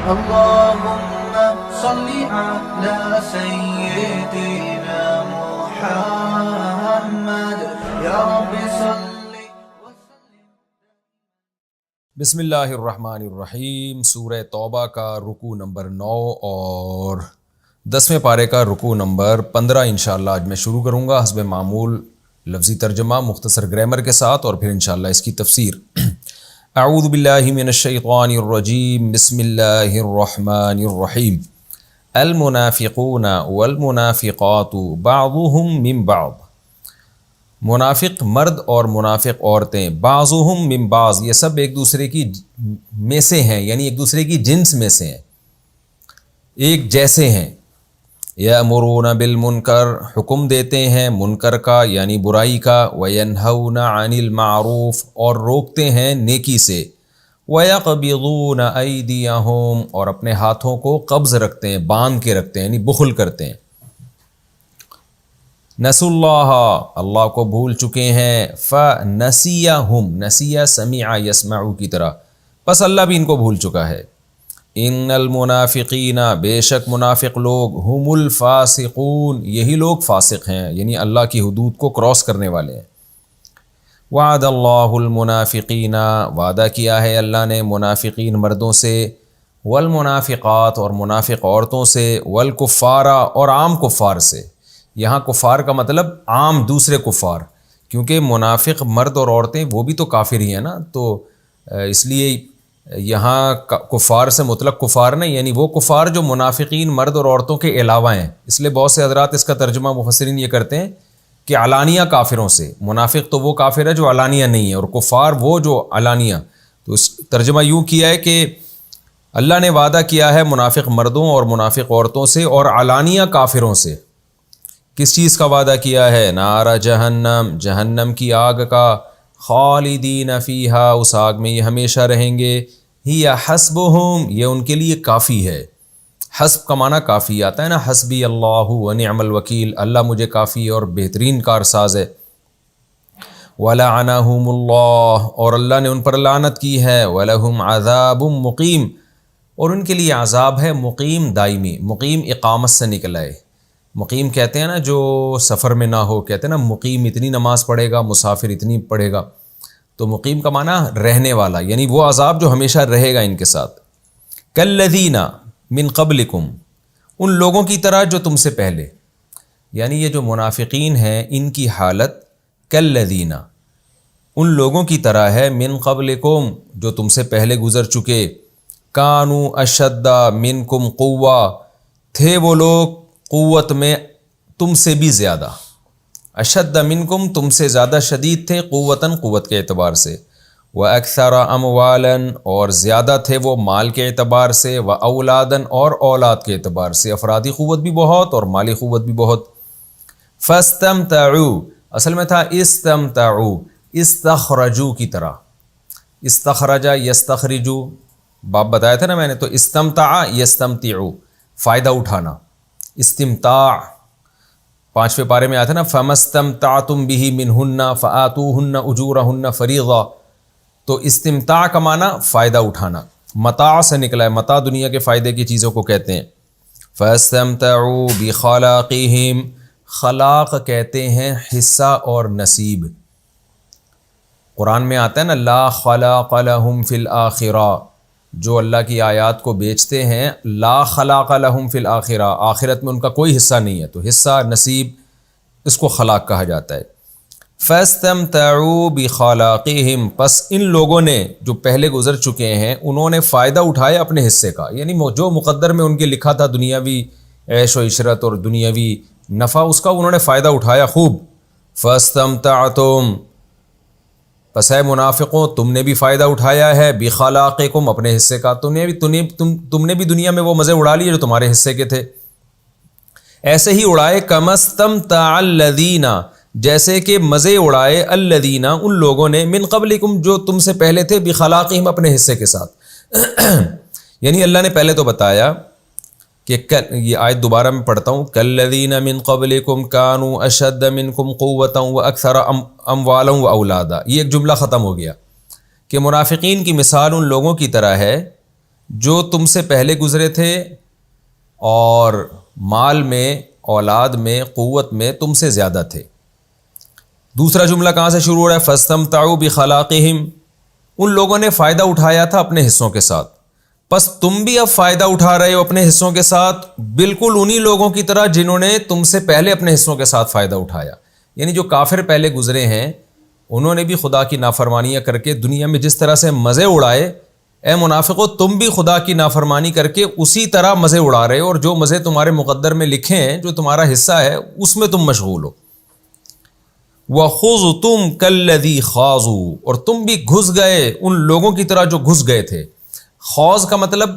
اللهم صل على سيدنا محمد یا رب صل وسلم. بسم اللہ الرحمن الرحیم. سورہ توبہ کا رکوع نمبر 9 اور 10ویں پارے کا رکوع نمبر 15 انشاءاللہ آج میں شروع کروں گا حسب معمول لفظی ترجمہ مختصر گرامر کے ساتھ اور پھر انشاءاللہ اس کی تفسیر. اعوذ باللہ من الشیطان الرجیم. بسم اللہ الرحمن الرحیم. المنافقون والمنافقات بعضهم من بعض. منافق مرد اور منافق عورتیں بعضهم من بعض یہ سب ایک دوسرے کی میں سے ہیں، یعنی ایک دوسرے کی جنس میں سے ہیں، ایک جیسے ہیں. یأمرون بالمنکر حکم دیتے ہیں منکر کا یعنی برائی کا، وینہون عن المعروف اور روکتے ہیں نیکی سے، ویقبضون ایدیہم اور اپنے ہاتھوں کو قبض رکھتے ہیں، باندھ کے رکھتے ہیں، یعنی بخل کرتے ہیں. نسوا اللہ اللہ کو بھول چکے ہیں، فنسیہم نسیہ سمع یسمع کی طرح بس اللہ بھی ان کو بھول چکا ہے. ان المنافقین بے شک منافق لوگ ہم الفاسقون یہی لوگ فاسق ہیں، یعنی اللہ کی حدود کو کراس کرنے والے ہیں. وعد اللہ المنافقین وعدہ کیا ہے اللہ نے منافقین مردوں سے، والمنافقات اور منافق عورتوں سے، والکفار اور عام کفار سے. یہاں کفار کا مطلب عام دوسرے کفار، کیونکہ منافق مرد اور عورتیں وہ بھی تو کافر ہی ہیں نا، تو اس لیے یہاں کفار سے مطلق کفار نہیں، یعنی وہ کفار جو منافقین مرد اور عورتوں کے علاوہ ہیں. اس لیے بہت سے حضرات اس کا ترجمہ مفسرین یہ کرتے ہیں کہ علانیہ کافروں سے. منافق تو وہ کافر ہے جو علانیہ نہیں ہے، اور کفار وہ جو علانیہ. تو اس ترجمہ یوں کیا ہے کہ اللہ نے وعدہ کیا ہے منافق مردوں اور منافق عورتوں سے اور علانیہ کافروں سے. کس چیز کا وعدہ کیا ہے؟ نار جہنم جہنم کی آگ کا، خالدین فیہا اس آگ میں یہ ہمیشہ رہیں گے، ہی حسبہم یہ ان کے لیے کافی ہے. حسب کا معنی کافی آتا ہے نا، حسبی اللہ ونعم الوکیل، اللہ مجھے کافی اور بہترین کارساز ہے. ولعنہم اللہ اور اللہ نے ان پر لعنت کی ہے. ولہم عذاب مقیم اور ان کے لیے عذاب ہے مقیم دائمی. مقیم اقامت سے نکلا ہے. مقیم کہتے ہیں نا جو سفر میں نہ ہو، کہتے ہیں نا مقیم اتنی نماز پڑھے گا، مسافر اتنی پڑھے گا. تو مقیم کا معنی رہنے والا، یعنی وہ عذاب جو ہمیشہ رہے گا ان کے ساتھ. کالذین من قبلکم ان لوگوں کی طرح جو تم سے پہلے، یعنی یہ جو منافقین ہیں ان کی حالت کالذین ان لوگوں کی طرح ہے، من قبلکم جو تم سے پہلے گزر چکے. کانوا اشد منکم قوہ تھے وہ لوگ قوت میں تم سے بھی زیادہ. اشد منکم تم سے زیادہ شدید تھے، قوتاً قوت کے اعتبار سے. واکثر اموالا اور زیادہ تھے وہ مال کے اعتبار سے، واولادا اور اولاد کے اعتبار سے، افرادی قوت بھی بہت اور مالی قوت بھی بہت. فاستمتعوا اصل میں تھا استمتعوا استخرجوا کی طرح، استخرجا یستخرجو باب بتایا تھا نا میں نے، تو استمتع یستمتعوا فائدہ اٹھانا. استمتاع 5ویں پارے میں آیا تھا نا، فَمَسْتَمْتَعْتُمْ بِهِ مِنْهُنَّ فَآتُوهُنَّ أُجُورَهُنَّ فَرِيضَةً. تو استمتاع کا معنی فائدہ اٹھانا، متاع سے نکلا ہے، متاع دنیا کے فائدے کی چیزوں کو کہتے ہیں. فَاسْتَمْتَعُوا بِخَلَاقِهِمْ خلاق کہتے ہیں حصہ اور نصیب. قرآن میں آتا ہے نا لا خلاق لهم فی الآخرہ، جو اللہ کی آیات کو بیچتے ہیں لا خلاق لهم فی الآخرہ، آخرت میں ان کا کوئی حصہ نہیں ہے. تو حصہ نصیب اس کو خلاق کہا جاتا ہے. فاستمتعوا بخلاقہم پس ان لوگوں نے جو پہلے گزر چکے ہیں انہوں نے فائدہ اٹھایا اپنے حصے کا، یعنی جو مقدر میں ان کے لکھا تھا دنیاوی عیش و عشرت اور دنیاوی نفع، اس کا انہوں نے فائدہ اٹھایا خوب. فاستمتعتم پس اے منافقوں تم نے بھی فائدہ اٹھایا ہے، بخلاقکم اپنے حصے کا، تم نے بھی دنیا میں وہ مزے اڑا لیے جو تمہارے حصے کے تھے. ایسے ہی اڑائے کمستمتع الذین جیسے کہ مزے اڑائے الذین ان لوگوں نے من قبلکم جو تم سے پہلے تھے، بخلاقہم اپنے حصے کے ساتھ. یعنی اللہ نے پہلے تو بتایا کہ یہ آیت دوبارہ میں پڑھتا ہوں، کالذین من قبلکم کانوا اشد منکم قوۃ واکثر اموالا واولادا. یہ ایک جملہ ختم ہو گیا کہ منافقین کی مثال ان لوگوں کی طرح ہے جو تم سے پہلے گزرے تھے اور مال میں، اولاد میں، قوت میں تم سے زیادہ تھے۔ دوسرا جملہ کہاں سے شروع ہو رہا ہے؟ فاستمتعوا بخلاقہم، ان لوگوں نے فائدہ اٹھایا تھا اپنے حصوں کے ساتھ، پس تم بھی اب فائدہ اٹھا رہے ہو اپنے حصوں کے ساتھ، بالکل انہی لوگوں کی طرح جنہوں نے تم سے پہلے اپنے حصوں کے ساتھ فائدہ اٹھایا۔ یعنی جو کافر پہلے گزرے ہیں انہوں نے بھی خدا کی نافرمانیاں کر کے دنیا میں جس طرح سے مزے اڑائے، اے منافقو تم بھی خدا کی نافرمانی کر کے اسی طرح مزے اڑا رہے ہو، اور جو مزے تمہارے مقدر میں لکھے ہیں، جو تمہارا حصہ ہے، اس میں تم مشغول ہو۔ وَخُذْتُمْ كَالَّذِي خَاضُوا، اور تم بھی گھس گئے ان لوگوں کی طرح جو گھس گئے تھے۔ خوض کا مطلب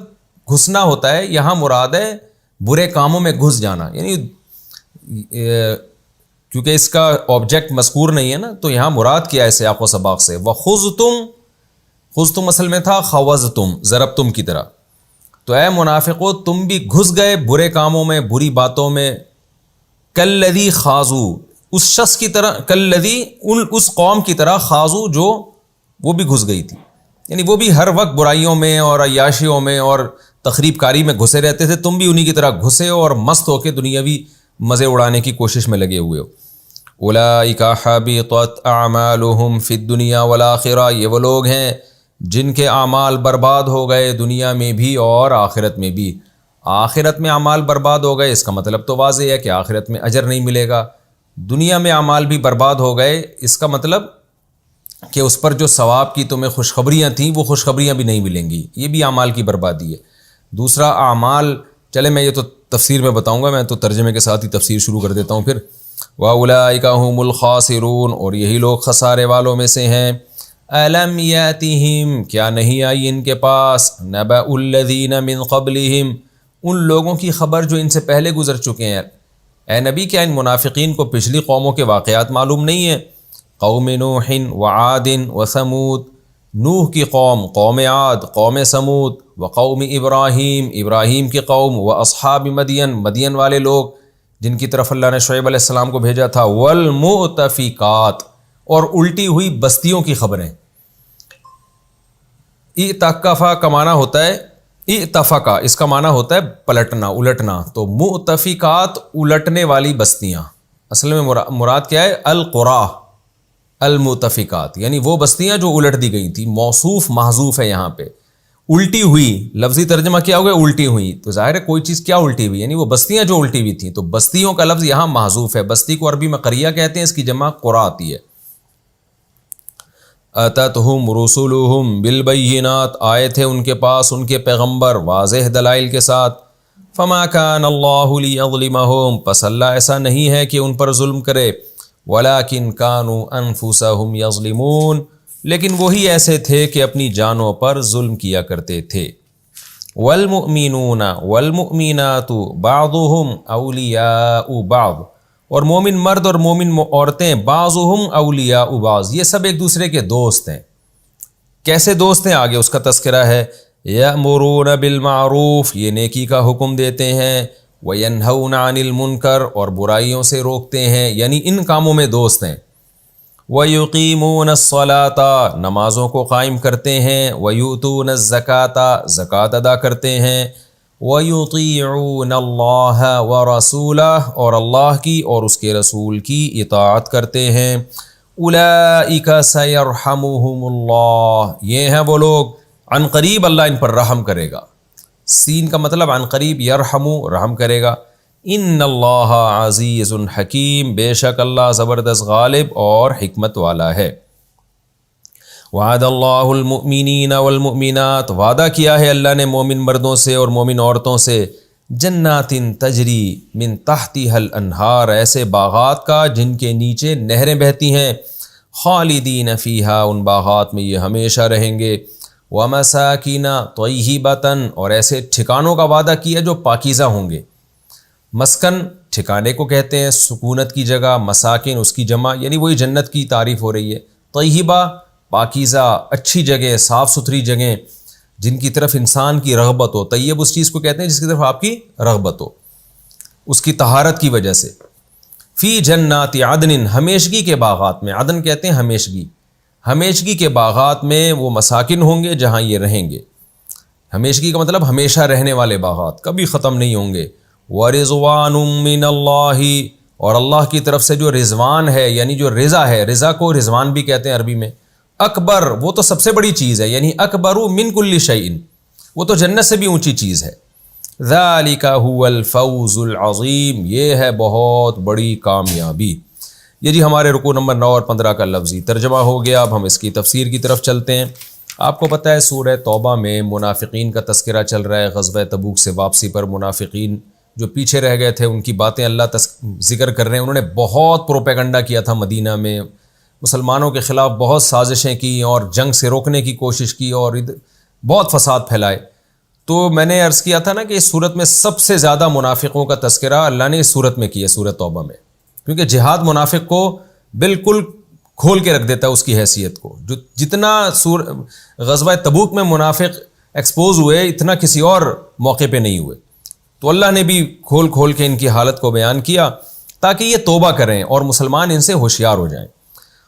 گھسنا ہوتا ہے، یہاں مراد ہے برے کاموں میں گھس جانا، یعنی کیونکہ اس کا آبجیکٹ مذکور نہیں ہے نا، تو یہاں مراد کیا ہے سیاق و سباق سے۔ خُذْتُم اصل میں تھا خوضتم، ضربتم کی طرح۔ تو اے منافقو تم بھی گھس گئے برے کاموں میں، بری باتوں میں، کالذی خاضوا، اس شخص کی طرح، کالذی اس قوم کی طرح، خاضوا جو وہ بھی گھس گئی تھی، یعنی وہ بھی ہر وقت برائیوں میں اور عیاشیوں میں اور تخریب کاری میں گھسے رہتے تھے، تم بھی انہی کی طرح گھسے ہو اور مست ہو کے دنیاوی مزے اڑانے کی کوشش میں لگے ہوئے ہو۔ اولئک حبطت اعمالہم فی الدنیا والآخرہ، یہ وہ لوگ ہیں جن کے اعمال برباد ہو گئے دنیا میں بھی اور آخرت میں بھی۔ آخرت میں اعمال برباد ہو گئے، اس کا مطلب تو واضح ہے کہ آخرت میں اجر نہیں ملے گا۔ دنیا میں اعمال بھی برباد ہو گئے، اس کا مطلب کہ اس پر جو ثواب کی تمہیں خوشخبریاں تھیں وہ خوشخبریاں بھی نہیں ملیں گی، یہ بھی اعمال کی بربادی ہے۔ دوسرا اعمال، چلے میں یہ تو تفسیر میں بتاؤں گا، میں تو ترجمے کے ساتھ ہی تفسیر شروع کر دیتا ہوں پھر۔ وَأُولَئِكَ هُمُ الْخَاسِرُونَ، اور یہی لوگ خسارے والوں میں سے ہیں۔ أَلَمْ يَأْتِهِمْ، کیا نہیں آئی ان کے پاس، نَبَأُ الَّذِينَ مِن قَبْلِهِمْ، ان لوگوں کی خبر جو ان سے پہلے گزر چکے ہیں۔ اے نبی کیا ان منافقین کو پچھلی قوموں کے واقعات معلوم نہیں ہیں؟ قوم نوح وعاد وثمود، نوح کی قوم، قوم عاد، قوم سمود، وقوم ابراہیم، ابراہیم کی قوم، واصحاب مدین، مدین والے لوگ جن کی طرف اللہ نے شعیب علیہ السلام کو بھیجا تھا، والمؤتفقات، اور الٹی ہوئی بستیوں کی خبریں۔ اعتکفا کا معنی ہوتا ہے اتفقا، اس کا معنی ہوتا ہے پلٹنا، الٹنا، تو مؤتفقات الٹنے والی بستیاں۔ اصل میں مراد کیا ہے؟ القرى المؤتفقات، یعنی وہ بستیاں جو الٹ دی گئی تھی، موصوف محذوف ہے یہاں پہ۔ الٹی ہوئی، لفظی ترجمہ کیا ہوگا؟ الٹی ہوئی، تو ظاہر ہے کوئی چیز کیا الٹی ہوئی، یعنی وہ بستیاں جو الٹی ہوئی تھیں، تو بستیوں کا لفظ یہاں محذوف ہے۔ بستی کو عربی میں قریہ کہتے ہیں، اس کی جمع قرى آتی ہے۔ اتتہم رسلہم بالبینات، آئے تھے ان کے پاس ان کے پیغمبر واضح دلائل کے ساتھ۔ فما کان اللہ لیظلمہم، پس اللہ ایسا نہیں ہے کہ ان پر ظلم کرے، ولیکن کانوا انفسہم یظلمون، لیکن وہی ایسے تھے کہ اپنی جانوں پر ظلم کیا کرتے تھے۔ والمؤمنون والمؤمنات بعضهم اولیاء بعض، اور مومن مرد اور مومن عورتیں بعضهم اولیاء بعض، یہ سب ایک دوسرے کے دوست ہیں۔ کیسے دوست ہیں؟ آگے اس کا تذکرہ ہے۔ یأمرون بالمعروف، یہ نیکی کا حکم دیتے ہیں، وینہون عن المنکر، اور برائیوں سے روکتے ہیں، یعنی ان کاموں میں دوست ہیں۔ وَيُقِيمُونَ الصَّلَاةَ، نمازوں کو قائم کرتے ہیں، وَيُؤْتُونَ الزَّكَاةَ، زکوٰۃ ادا کرتے ہیں، وَيُطِيعُونَ اللَّهَ وَرَسُولَهُ، اور اللہ کی اور اس کے رسول کی اطاعت کرتے ہیں۔ أُولَئِكَ سَيَرْحَمُهُمُ اللَّهُ، یہ ہیں وہ لوگ عن قریب اللہ ان پر رحم کرے گا۔ سین کا مطلب عن قریب، یرحمو، رحم کرے گا۔ ان اللہ عزیز حکیم، بے شک اللہ زبردست غالب اور حکمت والا ہے۔ وعد اللہ المؤمنین والمؤمنات، وعدہ کیا ہے اللہ نے مومن مردوں سے اور مومن عورتوں سے، جنات تجری من تحتها الانہار، ایسے باغات کا جن کے نیچے نہریں بہتی ہیں، خالدین فیہا، ان باغات میں یہ ہمیشہ رہیں گے، ومساکن طیبۃ، اور ایسے ٹھکانوں کا وعدہ کیا جو پاکیزہ ہوں گے۔ مسکن ٹھکانے کو کہتے ہیں، سکونت کی جگہ، مساکن اس کی جمع، یعنی وہی جنت کی تعریف ہو رہی ہے۔ طیبہ پاکیزہ، اچھی جگہ، صاف ستھری جگہ جن کی طرف انسان کی رغبت ہو۔ طیب اس چیز کو کہتے ہیں جس کی طرف آپ کی رغبت ہو، اس کی طہارت کی وجہ سے۔ فی جنات عدن، ہمیشگی کے باغات میں، عدن کہتے ہیں ہمیشگی، ہمیشگی کے باغات میں وہ مساکن ہوں گے جہاں یہ رہیں گے، ہمیشگی کا مطلب ہمیشہ رہنے والے باغات، کبھی ختم نہیں ہوں گے۔ وَرِضْوَانٌ مِّنَ اللَّهِ، اور اللہ کی طرف سے جو رضوان ہے، یعنی جو رضا ہے، رضا کو رضوان بھی کہتے ہیں عربی میں۔ اکبر، وہ تو سب سے بڑی چیز ہے، یعنی اکبر من کل شیء، وہ تو جنت سے بھی اونچی چیز ہے۔ ذالک هو الفوز العظیم، یہ ہے بہت بڑی کامیابی۔ یہ جی ہمارے رکوع نمبر 9 اور 15 کا لفظی ترجمہ ہو گیا۔ اب ہم اس کی تفسیر کی طرف چلتے ہیں۔ آپ کو پتہ ہے سورہ توبہ میں منافقین کا تذکرہ چل رہا ہے، غزوہ تبوک سے واپسی پر منافقین جو پیچھے رہ گئے تھے ان کی باتیں اللہ ذکر کر رہے ہیں۔ انہوں نے بہت پروپیگنڈا کیا تھا مدینہ میں، مسلمانوں کے خلاف بہت سازشیں کی اور جنگ سے روکنے کی کوشش کی اور بہت فساد پھیلائے۔ تو میں نے عرض کیا تھا نا کہ اس صورت میں سب سے زیادہ منافقوں کا تذکرہ اللہ نے اس صورت میں کیا، سورہ توبہ میں، کیونکہ جہاد منافق کو بالکل کھول کے رکھ دیتا ہے اس کی حیثیت کو۔ جو جتنا غزوہ تبوک میں منافق ایکسپوز ہوئے اتنا کسی اور موقع پہ نہیں ہوئے، تو اللہ نے بھی کھول کھول کے ان کی حالت کو بیان کیا تاکہ یہ توبہ کریں اور مسلمان ان سے ہوشیار ہو جائیں۔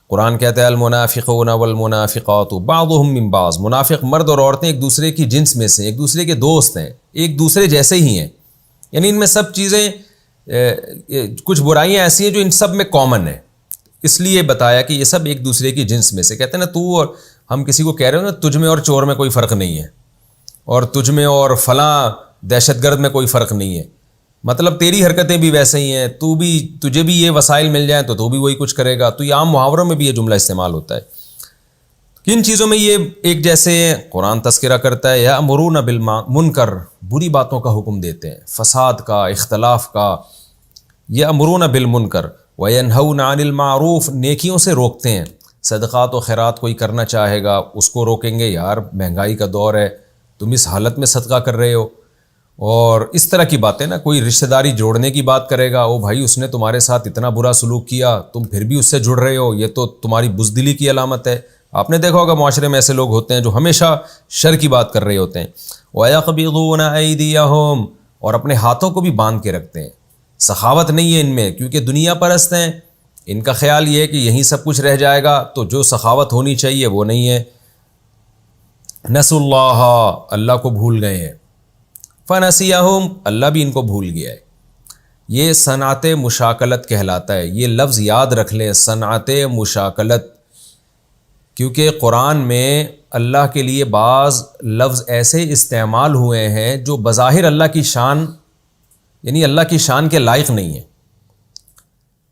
قرآن کہتا ہے المنافقون والمنافقات بعضهم من بعض، منافق مرد اور عورتیں ایک دوسرے کی جنس میں سے، ایک دوسرے کے دوست ہیں، ایک دوسرے جیسے ہی ہیں، یعنی ان میں سب چیزیں، کچھ برائیاں ایسی ہیں جو ان سب میں کامن ہیں، اس لیے بتایا کہ یہ سب ایک دوسرے کی جنس میں سے۔ کہتے ہیں نا، تو اور ہم کسی کو کہہ رہے ہو نا تجھ میں اور چور میں کوئی فرق نہیں ہے، اور تجھ میں اور فلاں دہشت گرد میں کوئی فرق نہیں ہے، مطلب تیری حرکتیں بھی ویسے ہی ہیں، تجھے بھی یہ وسائل مل جائیں تو بھی وہی کچھ کرے گا۔ تو یہ عام محاوروں میں بھی یہ جملہ استعمال ہوتا ہے۔ کن چیزوں میں یہ ایک جیسے قرآن تذکرہ کرتا ہے، یأمرون بالمنکر، بری باتوں کا حکم دیتے ہیں، فساد کا، اختلاف کا، یأمرون بالمنکر وینہون عن المعروف، نیکیوں سے روکتے ہیں، صدقات و خیرات کوئی کرنا چاہے گا اس کو روکیں گے، یار مہنگائی کا دور ہے تم اس حالت میں صدقہ کر رہے ہو، اور اس طرح کی باتیں نا، کوئی رشتہ داری جوڑنے کی بات کرے گا، او بھائی اس نے تمہارے ساتھ اتنا برا سلوک کیا تم پھر بھی اس سے جڑ رہے ہو، یہ تو تمہاری بزدلی کی علامت ہے۔ آپ نے دیکھا ہوگا معاشرے میں ایسے لوگ ہوتے ہیں جو ہمیشہ شر کی بات کر رہے ہوتے ہیں۔ وَيَقْبِضُونَ أَيْدِيَهُمْ، اور اپنے ہاتھوں کو بھی باندھ کے رکھتے ہیں، سخاوت نہیں ہے ان میں، کیونکہ دنیا پرست ہیں، ان کا خیال یہ ہے کہ یہیں سب کچھ رہ جائے گا، تو جو سخاوت ہونی چاہیے وہ نہیں ہے۔ نسوا اللہ، اللہ کو بھول گئے ہیں، فنسیہم، اللہ بھی ان کو بھول گیا ہے۔ یہ صنعت مشاکلت کہلاتا ہے، یہ لفظ یاد رکھ لیں، صنعت مشاکلت، کیونکہ قرآن میں اللہ کے لیے بعض لفظ ایسے استعمال ہوئے ہیں جو بظاہر اللہ کی شان، یعنی اللہ کی شان کے لائق نہیں ہے،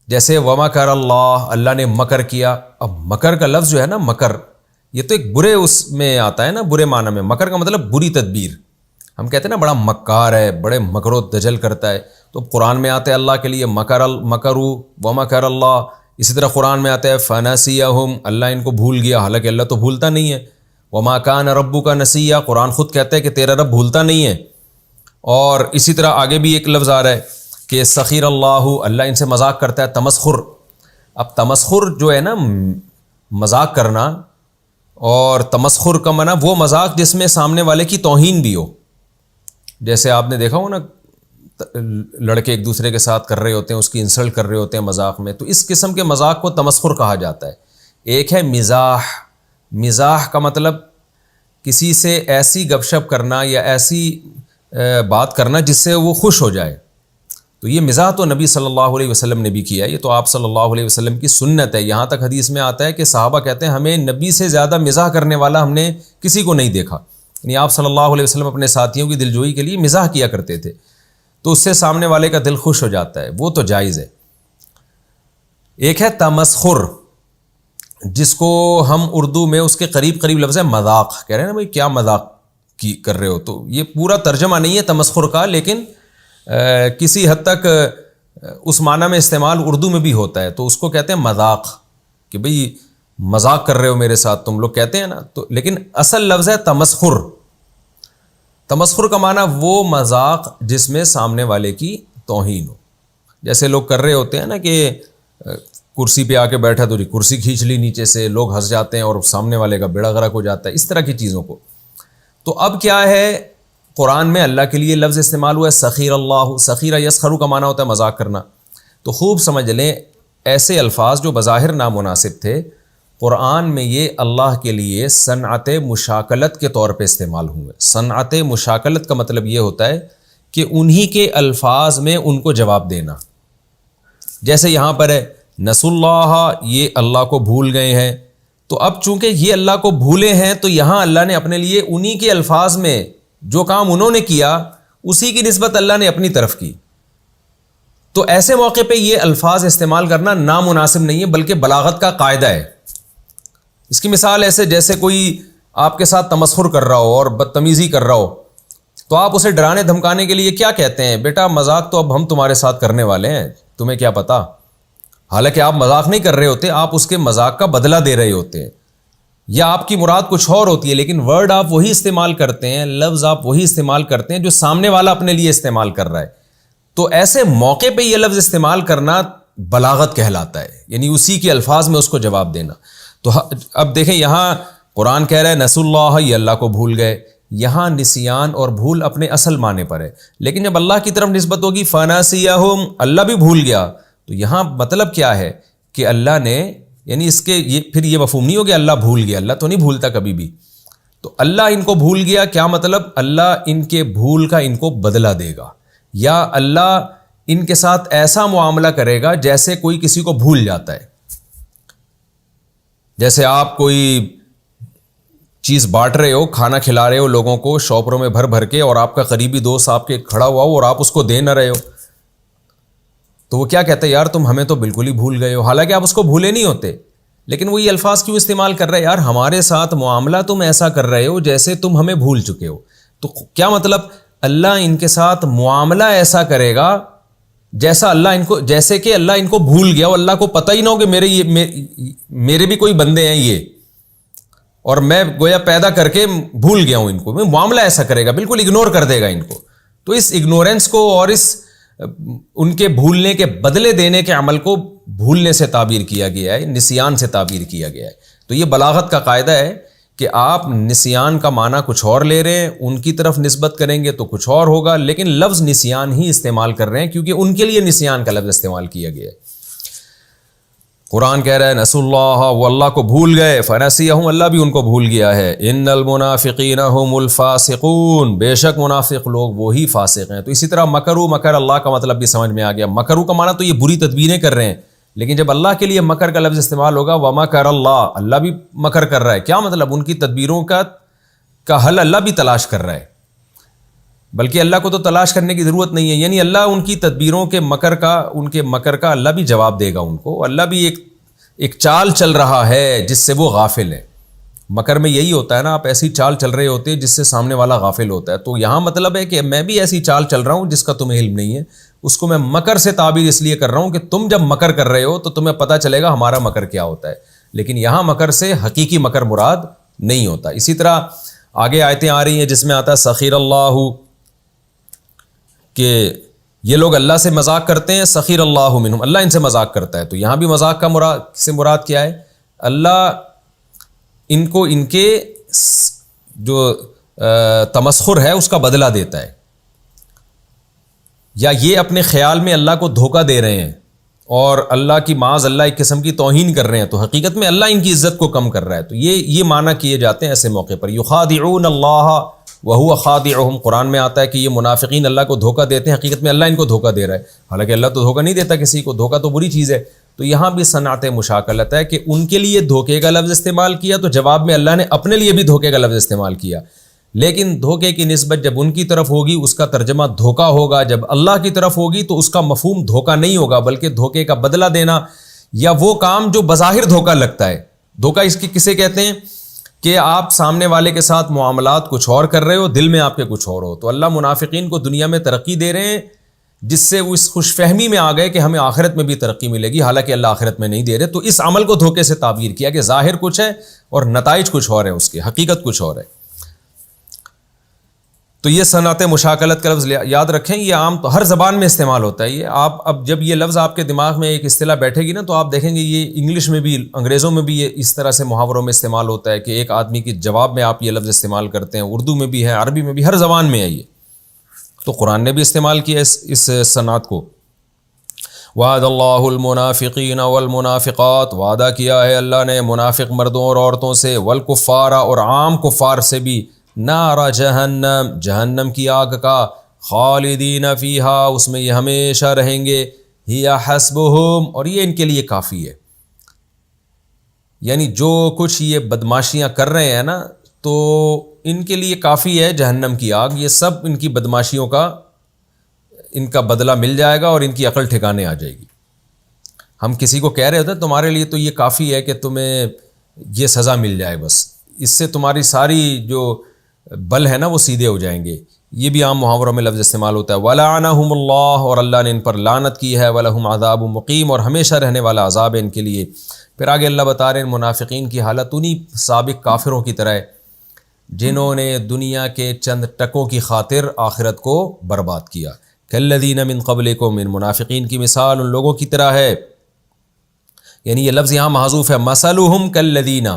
جیسے ومکر اللہ، اللہ نے مکر کیا۔ اب مکر کا لفظ جو ہے نا، مکر، یہ تو ایک برے اس میں آتا ہے نا، برے معنی میں۔ مکر کا مطلب بری تدبیر، ہم کہتے ہیں نا بڑا مکار ہے، بڑے مکر و دجل کرتا ہے، تو قرآن میں آتا ہے اللہ کے لیے مکروا ومکر اللہ۔ اسی طرح قرآن میں آتا ہے فنسیہم، اللہ ان کو بھول گیا، حالانکہ اللہ تو بھولتا نہیں ہے۔ وما کان ربک نسیا، قرآن خود کہتا ہے کہ تیرا رب بھولتا نہیں ہے۔ اور اسی طرح آگے بھی ایک لفظ آ رہا ہے کہ سخیر اللہ، اللہ ان سے مذاق کرتا ہے، تمسخر۔ اب تمسخر جو ہے نا، مذاق کرنا، اور تمسخر کا معنی وہ مذاق جس میں سامنے والے کی توہین بھی ہو، جیسے آپ نے دیکھا ہو نا لڑکے ایک دوسرے کے ساتھ کر رہے ہوتے ہیں، اس کی انسلٹ کر رہے ہوتے ہیں مذاق میں، تو اس قسم کے مذاق کو تمسخر کہا جاتا ہے۔ ایک ہے مزاح، مزاح کا مطلب کسی سے ایسی گپ شپ کرنا یا ایسی بات کرنا جس سے وہ خوش ہو جائے، تو یہ مزاح تو نبی صلی اللہ علیہ وسلم نے بھی کیا ہے، یہ تو آپ صلی اللہ علیہ وسلم کی سنت ہے۔ یہاں تک حدیث میں آتا ہے کہ صحابہ کہتے ہیں ہمیں نبی سے زیادہ مزاح کرنے والا ہم نے کسی کو نہیں دیکھا، یعنی آپ صلی اللہ علیہ وسلم اپنے ساتھیوں کی دلجوئی کے لیے مزاح کیا کرتے تھے، تو اس سے سامنے والے کا دل خوش ہو جاتا ہے، وہ تو جائز ہے۔ ایک ہے تمسخر، جس کو ہم اردو میں اس کے قریب قریب لفظ ہے مذاق، کہہ رہے ہیں نا بھائی کیا مذاق کر رہے ہو، تو یہ پورا ترجمہ نہیں ہے تمسخر کا، لیکن کسی حد تک اس معنی میں استعمال اردو میں بھی ہوتا ہے، تو اس کو کہتے ہیں مذاق، کہ بھئی مذاق کر رہے ہو میرے ساتھ تم لوگ، کہتے ہیں نا، تو لیکن اصل لفظ ہے تمسخر۔ تمسخر کا معنی وہ مذاق جس میں سامنے والے کی توہین ہو، جیسے لوگ کر رہے ہوتے ہیں نا کہ کرسی پہ آ کے بیٹھا تو کرسی کھینچ لی نیچے سے، لوگ ہنس جاتے ہیں اور سامنے والے کا بیڑا غرق ہو جاتا ہے، اس طرح کی چیزوں کو۔ تو اب کیا ہے، قرآن میں اللہ کے لیے لفظ استعمال ہوا ہے سخیر اللہ، سخیر یسخر کا معنی ہوتا ہے مذاق کرنا، تو خوب سمجھ لیں ایسے الفاظ جو بظاہر نامناسب تھے قرآن میں یہ اللہ کے لیے صنعت مشاکلت کے طور پہ استعمال ہوئے. صنعت مشاکلت کا مطلب یہ ہوتا ہے کہ انہی کے الفاظ میں ان کو جواب دینا. جیسے یہاں پر ہے نسوا اللہ، یہ اللہ کو بھول گئے ہیں. تو اب چونکہ یہ اللہ کو بھولے ہیں تو یہاں اللہ نے اپنے لیے انہی کے الفاظ میں جو کام انہوں نے کیا اسی کی نسبت اللہ نے اپنی طرف کی. تو ایسے موقع پہ یہ الفاظ استعمال کرنا نامناسب نہیں ہے بلکہ بلاغت کا قاعدہ ہے. اس کی مثال ایسے جیسے کوئی آپ کے ساتھ تمسخر کر رہا ہو اور بدتمیزی کر رہا ہو تو آپ اسے ڈرانے دھمکانے کے لیے کیا کہتے ہیں؟ بیٹا مذاق تو اب ہم تمہارے ساتھ کرنے والے ہیں، تمہیں کیا پتا. حالانکہ آپ مذاق نہیں کر رہے ہوتے، آپ اس کے مذاق کا بدلہ دے رہے ہوتے ہیں، یا آپ کی مراد کچھ اور ہوتی ہے، لیکن ورڈ آپ وہی استعمال کرتے ہیں، لفظ آپ وہی استعمال کرتے ہیں جو سامنے والا اپنے لیے استعمال کر رہا ہے. تو ایسے موقع پہ یہ لفظ استعمال کرنا بلاغت کہلاتا ہے، یعنی اسی کے الفاظ میں اس کو جواب دینا. تو اب دیکھیں یہاں قرآن کہہ رہا ہے نسوا اللہ، یہ اللہ کو بھول گئے. یہاں نسیان اور بھول اپنے اصل معنی پر ہے، لیکن جب اللہ کی طرف نسبت ہوگی فنسیہم، اللہ بھی بھول گیا، تو یہاں مطلب کیا ہے کہ اللہ نے، یعنی اس کے پھر یہ مفہوم نہیں ہو گیا اللہ بھول گیا، اللہ تو نہیں بھولتا کبھی بھی. تو اللہ ان کو بھول گیا، کیا مطلب؟ اللہ ان کے بھول کا ان کو بدلہ دے گا، یا اللہ ان کے ساتھ ایسا معاملہ کرے گا جیسے کوئی کسی کو بھول جاتا ہے. جیسے آپ کوئی چیز بانٹ رہے ہو، کھانا کھلا رہے ہو لوگوں کو شاپروں میں بھر بھر کے، اور آپ کا قریبی دوست آپ کے کھڑا ہوا ہو اور آپ اس کو دے نہ رہے ہو، تو وہ کیا کہتا ہے؟ یار تم ہمیں تو بالکل ہی بھول گئے ہو. حالانکہ آپ اس کو بھولے نہیں ہوتے، لیکن وہ یہ الفاظ کیوں استعمال کر رہے ہیں؟ یار ہمارے ساتھ معاملہ تم ایسا کر رہے ہو جیسے تم ہمیں بھول چکے ہو. تو کیا مطلب؟ اللہ ان کے ساتھ معاملہ ایسا کرے گا جیسا اللہ ان کو، جیسے کہ اللہ ان کو بھول گیا ہو، اللہ کو پتہ ہی نہ ہو کہ میرے بھی کوئی بندے ہیں یہ، اور میں گویا پیدا کر کے بھول گیا ہوں ان کو. معاملہ ایسا کرے گا، بالکل اگنور کر دے گا ان کو. تو اس اگنورینس کو اور اس ان کے بھولنے کے بدلے دینے کے عمل کو بھولنے سے تعبیر کیا گیا ہے، نسیان سے تعبیر کیا گیا ہے. تو یہ بلاغت کا قاعدہ ہے کہ آپ نسیان کا معنی کچھ اور لے رہے ہیں، ان کی طرف نسبت کریں گے تو کچھ اور ہوگا، لیکن لفظ نسیان ہی استعمال کر رہے ہیں کیونکہ ان کے لیے نسیان کا لفظ استعمال کیا گیا ہے. قرآن کہہ رہا ہے نسوا اللہ، وہ اللہ کو بھول گئے، فنسیہم، اللہ بھی ان کو بھول گیا ہے. ان المنافقین هم الفاسقون، بے شک منافق لوگ وہی فاسق ہیں. تو اسی طرح مکروا، مکر اللہ کا مطلب بھی سمجھ میں آ گیا. مکروا کا معنی تو یہ بری تدبیریں کر رہے ہیں، لیکن جب اللہ کے لیے مکر کا لفظ استعمال ہوگا ومکر اللہ، اللہ بھی مکر کر رہا ہے. کیا مطلب؟ ان کی تدبیروں کا حل اللہ بھی تلاش کر رہا ہے، بلکہ اللہ کو تو تلاش کرنے کی ضرورت نہیں ہے. یعنی اللہ ان کی تدبیروں کے مکر کا، ان کے مکر کا اللہ بھی جواب دے گا ان کو. اللہ بھی ایک چال چل رہا ہے جس سے وہ غافل ہے. مکر میں یہی ہوتا ہے نا، آپ ایسی چال چل رہے ہوتے ہیں جس سے سامنے والا غافل ہوتا ہے. تو یہاں مطلب ہے کہ میں بھی ایسی چال چل رہا ہوں جس کا تمہیں علم نہیں ہے، اس کو میں مکر سے تعبیر اس لیے کر رہا ہوں کہ تم جب مکر کر رہے ہو تو تمہیں پتہ چلے گا ہمارا مکر کیا ہوتا ہے. لیکن یہاں مکر سے حقیقی مکر مراد نہیں ہوتا. اسی طرح آگے آیتیں آ رہی ہیں جس میں آتا ہے سخیر اللہ، کہ یہ لوگ اللہ سے مذاق کرتے ہیں، سخیر اللہ منہم، اللہ ان سے مذاق کرتا ہے. تو یہاں بھی مذاق کا مراد کیا ہے؟ اللہ ان کو ان کے جو تمسخر ہے اس کا بدلہ دیتا ہے، یا یہ اپنے خیال میں اللہ کو دھوکہ دے رہے ہیں اور اللہ کی معاذ اللہ ایک قسم کی توہین کر رہے ہیں، تو حقیقت میں اللہ ان کی عزت کو کم کر رہا ہے. تو یہ معنی کیے جاتے ہیں ایسے موقع پر. یخادعون اللہ وہو خادعہم، قرآن میں آتا ہے کہ یہ منافقین اللہ کو دھوکہ دیتے ہیں، حقیقت میں اللہ ان کو دھوکہ دے رہا ہے. حالانکہ اللہ تو دھوکہ نہیں دیتا کسی کو، دھوکہ تو بری چیز ہے. تو یہاں بھی صنعت مشاکلت ہے کہ ان کے لیے دھوکے کا لفظ استعمال کیا تو جواب میں اللہ نے اپنے لیے بھی دھوکے کا لفظ استعمال کیا. لیکن دھوکے کی نسبت جب ان کی طرف ہوگی اس کا ترجمہ دھوکہ ہوگا، جب اللہ کی طرف ہوگی تو اس کا مفہوم دھوکہ نہیں ہوگا بلکہ دھوکے کا بدلہ دینا، یا وہ کام جو بظاہر دھوکہ لگتا ہے. دھوکہ اس کی کسے کہتے ہیں؟ کہ آپ سامنے والے کے ساتھ معاملات کچھ اور کر رہے ہو، دل میں آپ کے کچھ اور ہو. تو اللہ منافقین کو دنیا میں ترقی دے رہے ہیں جس سے وہ اس خوش فہمی میں آ گئے کہ ہمیں آخرت میں بھی ترقی ملے گی، حالانکہ اللہ آخرت میں نہیں دے رہے. تو اس عمل کو دھوکے سے تعبیر کیا کہ ظاہر کچھ ہے اور نتائج کچھ اور ہیں، اس کے حقیقت کچھ اور ہے. تو یہ صنعت مشاکلت کا لفظ یاد رکھیں، یہ عام تو ہر زبان میں استعمال ہوتا ہے. یہ آپ اب جب یہ لفظ آپ کے دماغ میں ایک اصطلاح بیٹھے گی نا تو آپ دیکھیں گے یہ انگلش میں بھی، انگریزوں میں بھی یہ اس طرح سے محاوروں میں استعمال ہوتا ہے کہ ایک آدمی کے جواب میں آپ یہ لفظ استعمال کرتے ہیں. اردو میں بھی ہے، عربی میں بھی، ہر زبان میں ہے یہ. تو قرآن نے بھی استعمال کیا اس صنعت کو. وعد اللہ المنافقین والمنافقات، وعدہ کیا ہے اللہ نے منافق مردوں اور عورتوں سے، والکفار اور عام کفار سے بھی، نار جہنم، جہنم کی آگ کا، خالدین فیہا، اس میں یہ ہمیشہ رہیں گے، ہی حسبہم، اور یہ ان کے لیے کافی ہے. یعنی جو کچھ یہ بدماشیاں کر رہے ہیں نا، تو ان کے لیے کافی ہے جہنم کی آگ، یہ سب ان کی بدماشیوں کا ان کا بدلہ مل جائے گا اور ان کی عقل ٹھکانے آ جائے گی. ہم کسی کو کہہ رہے ہوتے تمہارے لیے تو یہ کافی ہے کہ تمہیں یہ سزا مل جائے، بس اس سے تمہاری ساری جو بل ہے نا وہ سیدھے ہو جائیں گے. یہ بھی عام محاوروں میں لفظ استعمال ہوتا ہے. وَلَعَنَهُمُ اللَّهُ، اور اللہ نے ان پر لعنت کی ہے. وَلَهُمْ عَذَابٌ مُقِيمٌ، اور ہمیشہ رہنے والا عذاب ہے ان کے لیے. پھر آگے اللہ بتا رہے ہیں منافقین کی حالت انہی سابق کافروں کی طرح ہے جنہوں نے دنیا کے چند ٹکوں کی خاطر آخرت کو برباد کیا. کالذین من قبلکم، ان منافقین کی مثال ان لوگوں کی طرح ہے. یعنی یہ لفظ یہاں محذوف ہے، مثلہم کالذین،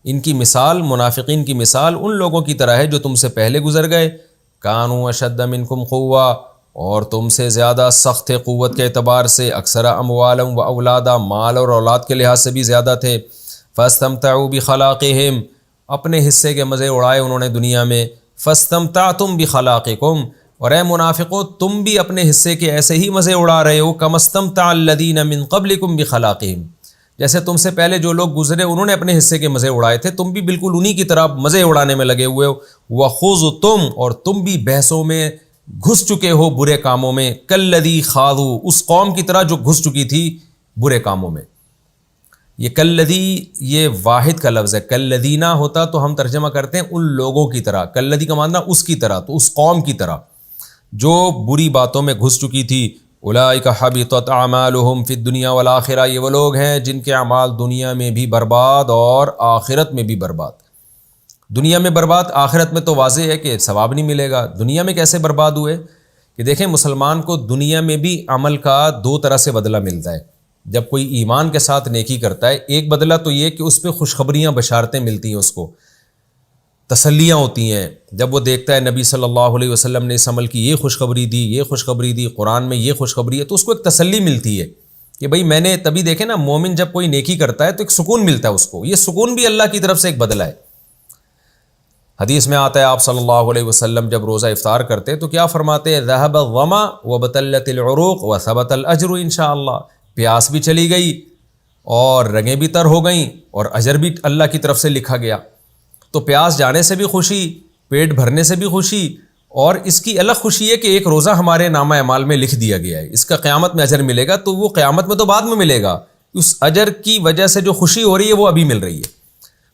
ان کی مثال، منافقین کی مثال ان لوگوں کی طرح ہے جو تم سے پہلے گزر گئے. کانوا اشد منکم قوہ، اور تم سے زیادہ سخت تھے قوت کے اعتبار سے، اکثر اموالا و اولادا، مال اور اولاد کے لحاظ سے بھی زیادہ تھے. فاستمتعوا بخلاقہم، اپنے حصے کے مزے اڑائے انہوں نے دنیا میں. فاستمتعتم بخلاقکم، اور اے منافقو تم بھی اپنے حصے کے ایسے ہی مزے اڑا رہے ہو. کما استمتع الذین من قبلکم بخلاقہم، جیسے تم سے پہلے جو لوگ گزرے انہوں نے اپنے حصے کے مزے اڑائے تھے، تم بھی بالکل انہی کی طرح مزے اڑانے میں لگے ہوئے ہو. وَخُوضْتُمْ، اور تم بھی بحثوں میں گھس چکے ہو برے کاموں میں. کالذی خاضوا، اس قوم کی طرح جو گھس چکی تھی برے کاموں میں. یہ کالذی یہ واحد کا لفظ ہے، کالذین ہوتا تو ہم ترجمہ کرتے ہیں ان لوگوں کی طرح، کالذی کا معنی اس کی طرح، تو اس قوم کی طرح جو بری باتوں میں گھس چکی تھی. اولئک حبطت اعمالہم فی الدنیا والآخرہ، یہ وہ لوگ ہیں جن کے اعمال دنیا میں بھی برباد اور آخرت میں بھی برباد. دنیا میں برباد، آخرت میں تو واضح ہے کہ ثواب نہیں ملے گا. دنیا میں کیسے برباد ہوئے کہ دیکھیں مسلمان کو دنیا میں بھی عمل کا دو طرح سے بدلہ ملتا ہے. جب کوئی ایمان کے ساتھ نیکی کرتا ہے، ایک بدلہ تو یہ کہ اس پہ خوشخبریاں بشارتیں ملتی ہیں، اس کو تسلیاں ہوتی ہیں. جب وہ دیکھتا ہے نبی صلی اللہ علیہ وسلم نے اس عمل کی یہ خوشخبری دی، یہ خوشخبری دی، قرآن میں یہ خوشخبری ہے، تو اس کو ایک تسلی ملتی ہے کہ بھئی میں نے تبھی دیکھے نا، مومن جب کوئی نیکی کرتا ہے تو ایک سکون ملتا ہے اس کو. یہ سکون بھی اللہ کی طرف سے ایک بدلہ ہے. حدیث میں آتا ہے آپ صلی اللہ علیہ وسلم جب روزہ افطار کرتے تو کیا فرماتے ہیں؟ ذهب الظما وبطلت العروق وثبت الاجر انشاءاللہ. پیاس بھی چلی گئی اور رگیں بھی تر ہو گئیں اور اجر بھی اللہ کی طرف سے لکھا گیا. تو پیاس جانے سے بھی خوشی، پیٹ بھرنے سے بھی خوشی، اور اس کی الگ خوشی ہے کہ ایک روزہ ہمارے نامہ اعمال میں لکھ دیا گیا ہے، اس کا قیامت میں اجر ملے گا. تو وہ قیامت میں تو بعد میں ملے گا، اس اجر کی وجہ سے جو خوشی ہو رہی ہے وہ ابھی مل رہی ہے.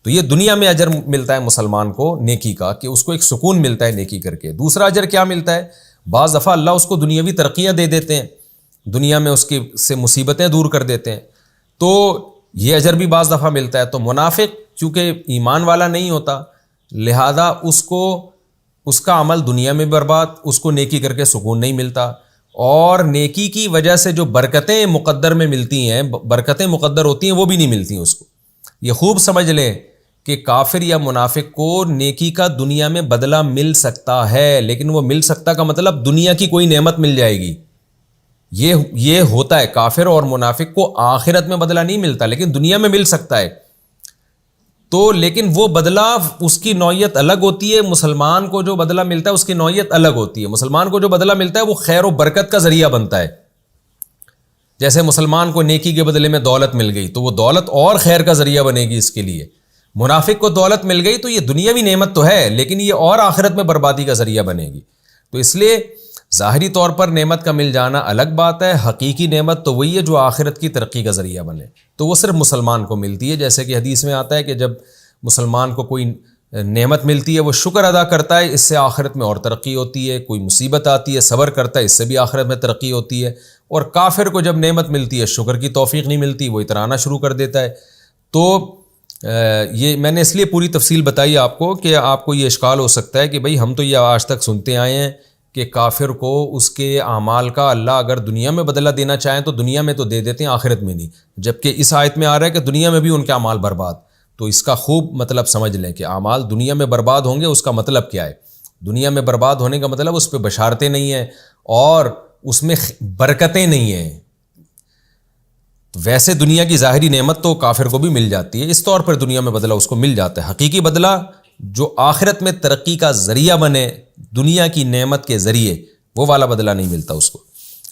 تو یہ دنیا میں اجر ملتا ہے مسلمان کو نیکی کا، کہ اس کو ایک سکون ملتا ہے نیکی کر کے. دوسرا اجر کیا ملتا ہے؟ بعض دفعہ اللہ اس کو دنیاوی ترقیاں دے دیتے ہیں، دنیا میں اس کی سے مصیبتیں دور کر دیتے ہیں، تو یہ اجر بھی بعض دفعہ ملتا ہے. تو منافق چونکہ ایمان والا نہیں ہوتا، لہذا اس کو اس کا عمل دنیا میں برباد، اس کو نیکی کر کے سکون نہیں ملتا. اور نیکی کی وجہ سے جو برکتیں مقدر میں ملتی ہیں، برکتیں مقدر ہوتی ہیں، وہ بھی نہیں ملتی اس کو. یہ خوب سمجھ لیں کہ کافر یا منافق کو نیکی کا دنیا میں بدلہ مل سکتا ہے، لیکن وہ مل سکتا کا مطلب دنیا کی کوئی نعمت مل جائے گی. یہ ہوتا ہے، کافر اور منافق کو آخرت میں بدلہ نہیں ملتا لیکن دنیا میں مل سکتا ہے. تو لیکن وہ بدلہ اس کی نوعیت الگ ہوتی ہے. مسلمان کو جو بدلہ ملتا ہے اس کی نوعیت الگ ہوتی ہے. مسلمان کو جو بدلہ ملتا ہے وہ خیر و برکت کا ذریعہ بنتا ہے. جیسے مسلمان کو نیکی کے بدلے میں دولت مل گئی تو وہ دولت اور خیر کا ذریعہ بنے گی اس کے لیے. منافق کو دولت مل گئی تو یہ دنیاوی نعمت تو ہے لیکن یہ اور آخرت میں بربادی کا ذریعہ بنے گی. تو اس لیے ظاہری طور پر نعمت کا مل جانا الگ بات ہے، حقیقی نعمت تو وہی ہے جو آخرت کی ترقی کا ذریعہ بنے. تو وہ صرف مسلمان کو ملتی ہے. جیسے کہ حدیث میں آتا ہے کہ جب مسلمان کو کوئی نعمت ملتی ہے وہ شکر ادا کرتا ہے، اس سے آخرت میں اور ترقی ہوتی ہے. کوئی مصیبت آتی ہے صبر کرتا ہے، اس سے بھی آخرت میں ترقی ہوتی ہے. اور کافر کو جب نعمت ملتی ہے شکر کی توفیق نہیں ملتی، وہ اترانا شروع کر دیتا ہے. تو یہ میں نے اس لیے پوری تفصیل بتائی آپ کو کہ آپ کو یہ اشکال ہو سکتا ہے کہ بھئی ہم تو یہ آج تک سنتے آئے ہیں کہ کافر کو اس کے اعمال کا اللہ اگر دنیا میں بدلہ دینا چاہیں تو دنیا میں تو دے دیتے ہیں، آخرت میں نہیں. جبکہ اس آیت میں آ رہا ہے کہ دنیا میں بھی ان کے اعمال برباد. تو اس کا خوب مطلب سمجھ لیں کہ اعمال دنیا میں برباد ہوں گے، اس کا مطلب کیا ہے؟ دنیا میں برباد ہونے کا مطلب اس پہ بشارتیں نہیں ہیں اور اس میں برکتیں نہیں ہیں. تو ویسے دنیا کی ظاہری نعمت تو کافر کو بھی مل جاتی ہے، اس طور پر دنیا میں بدلہ اس کو مل جاتا ہے، حقیقی بدلہ جو آخرت میں ترقی کا ذریعہ بنے دنیا کی نعمت کے ذریعے، وہ والا بدلہ نہیں ملتا اس کو۔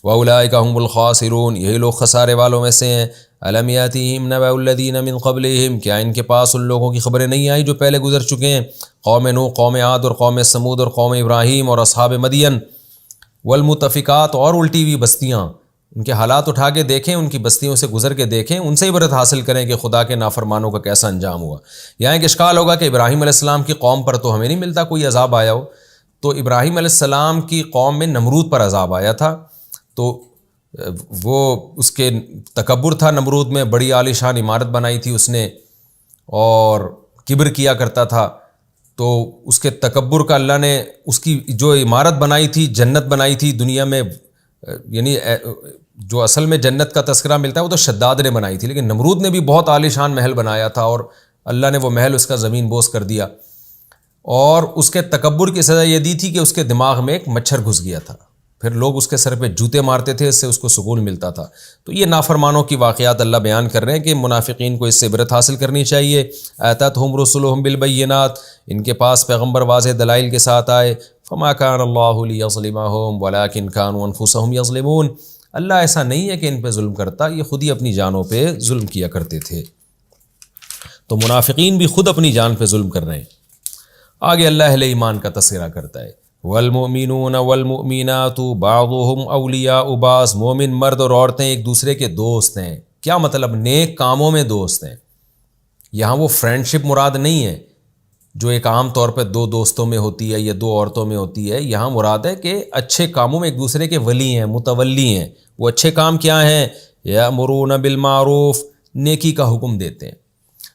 وَأُولَٰئِكَ هُمُ الْخَاسِرُونَ، یہی لوگ خسارے والوں میں سے ہیں۔ أَلَمْ يَأْتِهِمْ نَبَأُ الَّذِينَ مِنْ قَبْلِهِمْ، کیا ان کے پاس ان لوگوں کی خبریں نہیں آئی جو پہلے گزر چکے ہیں، قوم نوح، قوم عاد اور قوم سمود اور قوم ابراہیم اور اصحاب مدین، والمؤتفقات اور الٹی ہوئی بستیاں، ان کے حالات اٹھا کے دیکھیں، ان کی بستیوں سے گزر کے دیکھیں، ان سے عبرت حاصل کریں کہ خدا کے نافرمانوں کا کیسا انجام ہوا۔ یہاں ایک اشکال ہوگا کہ ابراہیم علیہ السلام کی قوم پر تو ہمیں نہیں ملتا کوئی عذاب آیا ہو، تو ابراہیم علیہ السلام کی قوم میں نمرود پر عذاب آیا تھا، تو وہ اس کے تکبر تھا، نمرود میں بڑی عالی شان عمارت بنائی تھی اس نے اور کبر کیا کرتا تھا، تو اس کے تکبر کا اللہ نے اس کی جو عمارت بنائی تھی، جنت بنائی تھی دنیا میں، یعنی جو اصل میں جنت کا تذکرہ ملتا ہے وہ تو شداد نے بنائی تھی، لیکن نمرود نے بھی بہت عالی شان محل بنایا تھا اور اللہ نے وہ محل اس کا زمین بوس کر دیا، اور اس کے تکبر کی سزا یہ دی تھی کہ اس کے دماغ میں ایک مچھر گھس گیا تھا، پھر لوگ اس کے سر پہ جوتے مارتے تھے، اس سے اس کو سکون ملتا تھا۔ تو یہ نافرمانوں کی واقعات اللہ بیان کر رہے ہیں کہ منافقین کو اس سے عبرت حاصل کرنی چاہیے۔ آتتہم رسلہم بالبینات، ان کے پاس پیغمبر واضح دلائل کے ساتھ آئے، فما کان اللہ لیظلمہم ولکن کانوا انفسہم یظلمون، اللہ ایسا نہیں ہے کہ ان پہ ظلم کرتا، یہ خود ہی اپنی جانوں پہ ظلم کیا کرتے تھے۔ تو منافقین بھی خود اپنی جان پہ ظلم کر رہے ہیں۔ آگے اللہ اہل ایمان کا تذکرہ کرتا ہے، والمؤمنون والمؤمنات بعضهم اولیاء بعض، مومن مرد اور عورتیں ایک دوسرے کے دوست ہیں۔ کیا مطلب؟ نیک کاموں میں دوست ہیں۔ یہاں وہ فرینڈشپ مراد نہیں ہے جو ایک عام طور پہ دو دوستوں میں ہوتی ہے یا دو عورتوں میں ہوتی ہے، یہاں مراد ہے کہ اچھے کاموں میں ایک دوسرے کے ولی ہیں، متولی ہیں۔ وہ اچھے کام کیا ہیں؟ یامرون بالمعروف، نیکی کا حکم دیتے ہیں۔